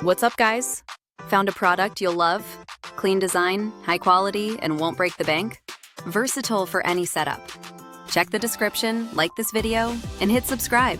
What's up, guys? Found a product you'll love? Clean design, high quality, and won't break the bank? Versatile for any setup. Check the description, like this video, and hit subscribe.